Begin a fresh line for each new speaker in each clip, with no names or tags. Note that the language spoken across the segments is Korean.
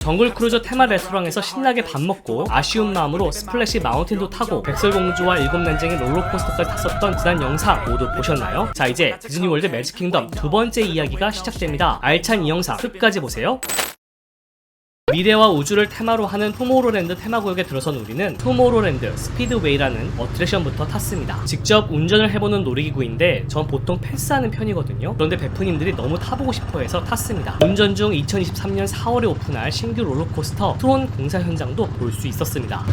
정글 크루저 테마 레스토랑에서 신나게 밥 먹고 아쉬운 마음으로 스플래시 마운틴도 타고 백설공주와 일곱 난쟁이 롤러코스터까지 탔었던 지난 영상 모두 보셨나요? 자, 이제 디즈니월드 매직킹덤 두 번째 이야기가 시작됩니다. 알찬 이 영상 끝까지 보세요. 미래와 우주를 테마로 하는 투모로우랜드 테마구역에 들어선 우리는 투모로우랜드 스피드웨이라는 어트랙션부터 탔습니다. 직접 운전을 해보는 놀이기구인데 전 보통 패스하는 편이거든요. 그런데 베프님들이 너무 타보고 싶어해서 탔습니다. 운전 중 2023년 4월에 오픈할 신규 롤러코스터 트론 공사 현장도 볼 수 있었습니다.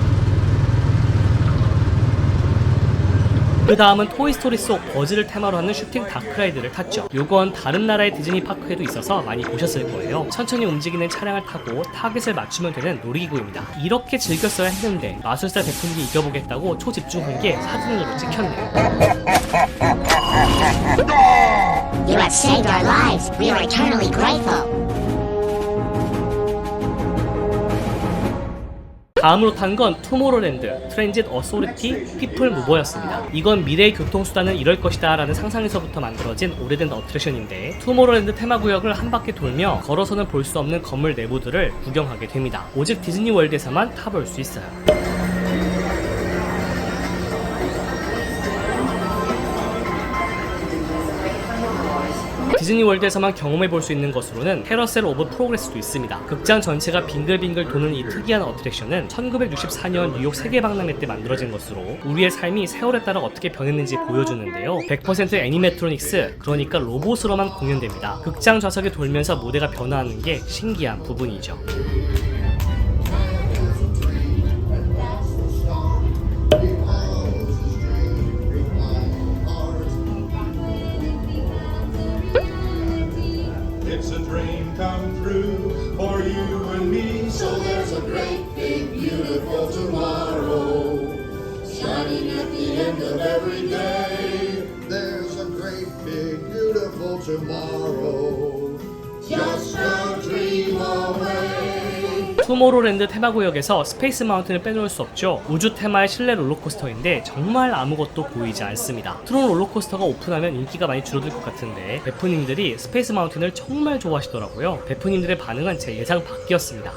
그 다음은 토이스토리 속 버즈를 테마로 하는 슈팅 다크라이드를 탔죠. 요건 다른 나라의 디즈니 파크에도 있어서 많이 보셨을 거예요. 천천히 움직이는 차량을 타고 타겟을 맞추면 되는 놀이기구입니다. 이렇게 즐겼어야 했는데 마술사 베프님이 이겨보겠다고 초집중한 게 사진으로 찍혔네요.
You have saved our lives. We are eternally grateful.
다음으로 탄 건 투모로우랜드 트랜짓 어소리티 피플 무버였습니다. 이건 미래의 교통수단은 이럴 것이다 라는 상상에서부터 만들어진 오래된 어트랙션인데 투모로우랜드 테마구역을 한 바퀴 돌며 걸어서는 볼 수 없는 건물 내부들을 구경하게 됩니다. 오직 디즈니월드에서만 타볼 수 있어요. 디즈니월드에서만 경험해볼 수 있는 것으로는 캐러셀 오브 프로그레스도 있습니다. 극장 전체가 빙글빙글 도는 이 특이한 어트랙션은 1964년 뉴욕 세계박람회 때 만들어진 것으로 우리의 삶이 세월에 따라 어떻게 변했는지 보여주는데요. 100% 애니메트로닉스, 그러니까 로봇으로만 공연됩니다. 극장 좌석에 돌면서 무대가 변화하는 게 신기한 부분이죠.
It's a dream come true for you and me.
So there's a great, big, beautiful tomorrow shining at the end of every day. There's a great, big, beautiful tomorrow just a dream away.
투모로우랜드 테마구역에서 스페이스 마운틴을 빼놓을 수 없죠. 우주 테마의 실내 롤러코스터인데 정말 아무것도 보이지 않습니다. 트론 롤러코스터가 오픈하면 인기가 많이 줄어들 것 같은데 베프님들이 스페이스 마운틴을 정말 좋아하시더라고요. 베프님들의 반응은 제 예상 밖이었습니다.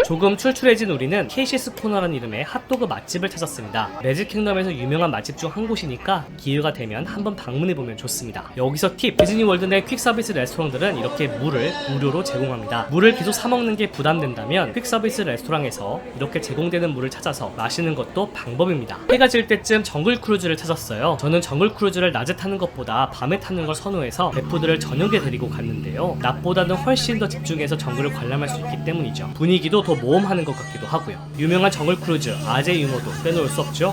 조금 출출해진 우리는 케이시스 코너라는 이름의 핫도그 맛집을 찾았습니다. 매직킹덤에서 유명한 맛집 중 한 곳이니까 기회가 되면 한번 방문해보면 좋습니다. 여기서 팁! 디즈니월드 내 퀵서비스 레스토랑들은 이렇게 물을 무료로 제공합니다. 물을 계속 사먹는 게 부담된다면 퀵서비스 레스토랑에서 이렇게 제공되는 물을 찾아서 마시는 것도 방법입니다. 해가 질 때쯤 정글 크루즈를 찾았어요. 저는 정글 크루즈를 낮에 타는 것보다 밤에 타는 걸 선호해서 베프들을 저녁에 데리고 갔는데요. 낮보다는 훨씬 더 집중해서 정글을 관람할 수 있기 때문이죠. 분위기도 더 모험하는 것 같기도 하고요. 유명한 정글 크루즈 아재 유머도 빼놓을 수 없죠.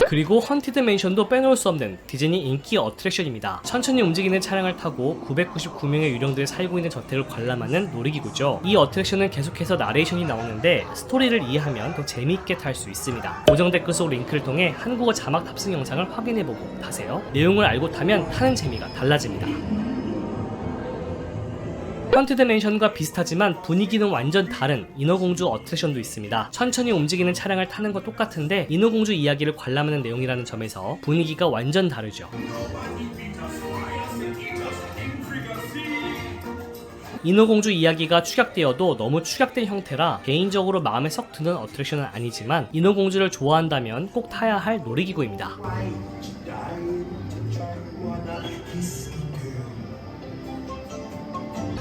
그리고 헌티드 맨션도 빼놓을 수 없는 디즈니 인기 어트랙션입니다. 천천히 움직이는 차량을 타고 999명의 유령들이 살고 있는 저택을 관람하는 놀이기구죠. 이 어트랙션은 계속해서 나레이션이 나오는데 스토리를 이해하면 더 재미있게 탈 수 있습니다. 고정 댓글 속 링크를 통해 한국어 자막 탑승 영상을 확인해보고 타세요. 내용을 알고 타면 타는 재미가 달라집니다. 헌티드 맨션과 비슷하지만 분위기는 완전 다른 인어공주 어트랙션도 있습니다. 천천히 움직이는 차량을 타는 것 똑같은데 인어공주 이야기를 관람하는 내용이라는 점에서 분위기가 완전 다르죠. 인어공주 이야기가 축약되어도 너무 축약된 형태라 개인적으로 마음에 썩 드는 어트랙션은 아니지만 인어공주를 좋아한다면 꼭 타야 할 놀이기구입니다.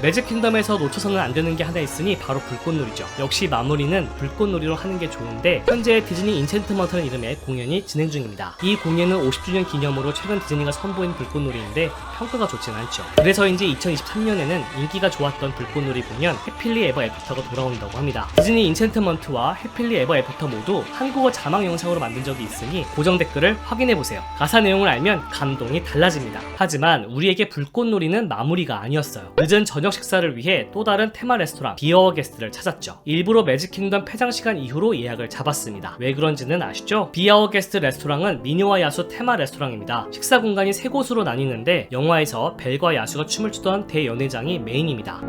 매직킹덤에서 놓쳐서는 안 되는 게 하나 있으니 바로 불꽃놀이죠. 역시 마무리는 불꽃놀이로 하는 게 좋은데 현재 디즈니 인챈트먼트라는 이름의 공연이 진행 중입니다. 이 공연은 50주년 기념으로 최근 디즈니가 선보인 불꽃놀이인데 평가가 좋진 않죠. 그래서인지 2023년에는 인기가 좋았던 불꽃놀이 공연 해필리 에버 애프터가 돌아온다고 합니다. 디즈니 인챈트먼트와 해필리 에버 애프터 모두 한국어 자막 영상으로 만든 적이 있으니 고정 댓글을 확인해보세요. 가사 내용을 알면 감동이 달라집니다. 하지만 우리에게 불꽃놀이는 마무리가 아니었어요. 늦은 저녁 식사를 위해 또 다른 테마 레스토랑 비어워 게스트를 찾았죠. 일부러 매직킹덤 폐장 시간 이후로 예약을 잡았습니다. 왜 그런지는 아시죠? 비어워 게스트 레스토랑은 미녀와 야수 테마 레스토랑입니다. 식사 공간이 3곳으로 나뉘는데 영화에서 벨과 야수가 춤을 추던 대연회장이 메인입니다.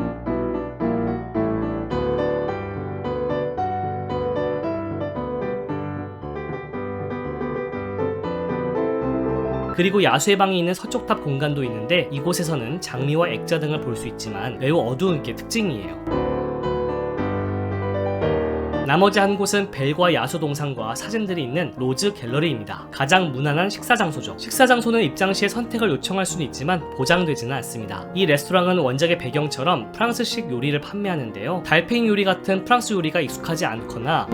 그리고 야수의 방이 있는 서쪽 탑 공간도 있는데 이곳에서는 장미와 액자 등을 볼 수 있지만 매우 어두운 게 특징이에요. 나머지 한 곳은 벨과 야수 동상과 사진들이 있는 로즈 갤러리입니다. 가장 무난한 식사 장소죠. 식사 장소는 입장 시에 선택을 요청할 수는 있지만 보장되지는 않습니다. 이 레스토랑은 원작의 배경처럼 프랑스식 요리를 판매하는데요. 달팽이 요리 같은 프랑스 요리가 익숙하지 않거나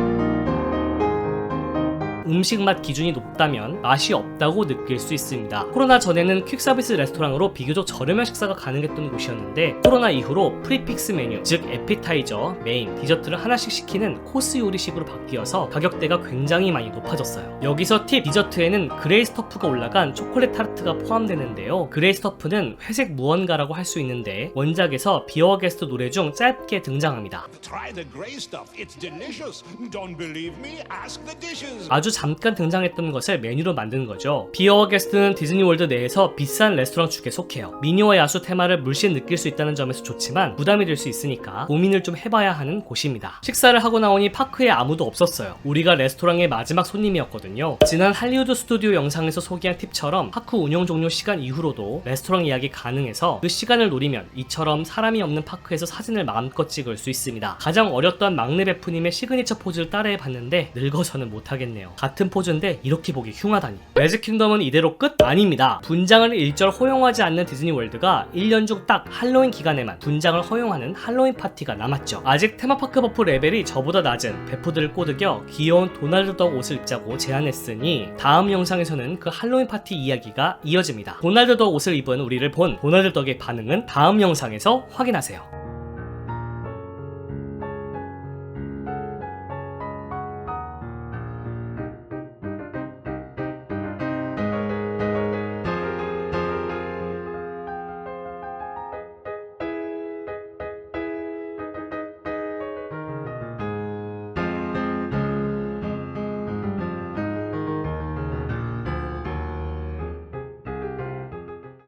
음식 맛 기준이 높다면 맛이 없다고 느낄 수 있습니다. 코로나 전에는 퀵서비스 레스토랑으로 비교적 저렴한 식사가 가능했던 곳이었는데 코로나 이후로 프리픽스 메뉴, 즉 에피타이저, 메인, 디저트를 하나씩 시키는 코스 요리식으로 바뀌어서 가격대가 굉장히 많이 높아졌어요. 여기서 팁, 디저트에는 그레이 스터프가 올라간 초콜릿 타르트가 포함되는데요. 그레이 스터프는 회색 무언가라고 할 수 있는데 원작에서 비어와 게스트 노래 중 짧게 등장합니다.
Try the gray stuff. It's delicious. Don't believe me? Ask the dishes.
아주 잠깐 등장했던 것을 메뉴로 만든 거죠. 비어와 게스트는 디즈니월드 내에서 비싼 레스토랑 축에 속해요. 미니와 야수 테마를 물씬 느낄 수 있다는 점에서 좋지만 부담이 될 수 있으니까 고민을 좀 해봐야 하는 곳입니다. 식사를 하고 나오니 파크에 아무도 없었어요. 우리가 레스토랑의 마지막 손님이었거든요. 지난 할리우드 스튜디오 영상에서 소개한 팁처럼 파크 운영 종료 시간 이후로도 레스토랑 예약이 가능해서 그 시간을 노리면 이처럼 사람이 없는 파크에서 사진을 마음껏 찍을 수 있습니다. 가장 어렸던 막내 베프님의 시그니처 포즈를 따라해봤는데 늙어서는 못하겠네요. 같은 포즈인데 이렇게 보기 흉하다니. 매직 킹덤은 이대로 끝? 아닙니다. 분장을 일절 허용하지 않는 디즈니월드가 1년 중 딱 할로윈 기간에만 분장을 허용하는 할로윈 파티가 남았죠. 아직 테마파크 버프 레벨이 저보다 낮은 베프들을 꼬드겨 귀여운 도날드 덕 옷을 입자고 제안했으니 다음 영상에서는 그 할로윈 파티 이야기가 이어집니다. 도날드 덕 옷을 입은 우리를 본 도날드 덕의 반응은 다음 영상에서 확인하세요.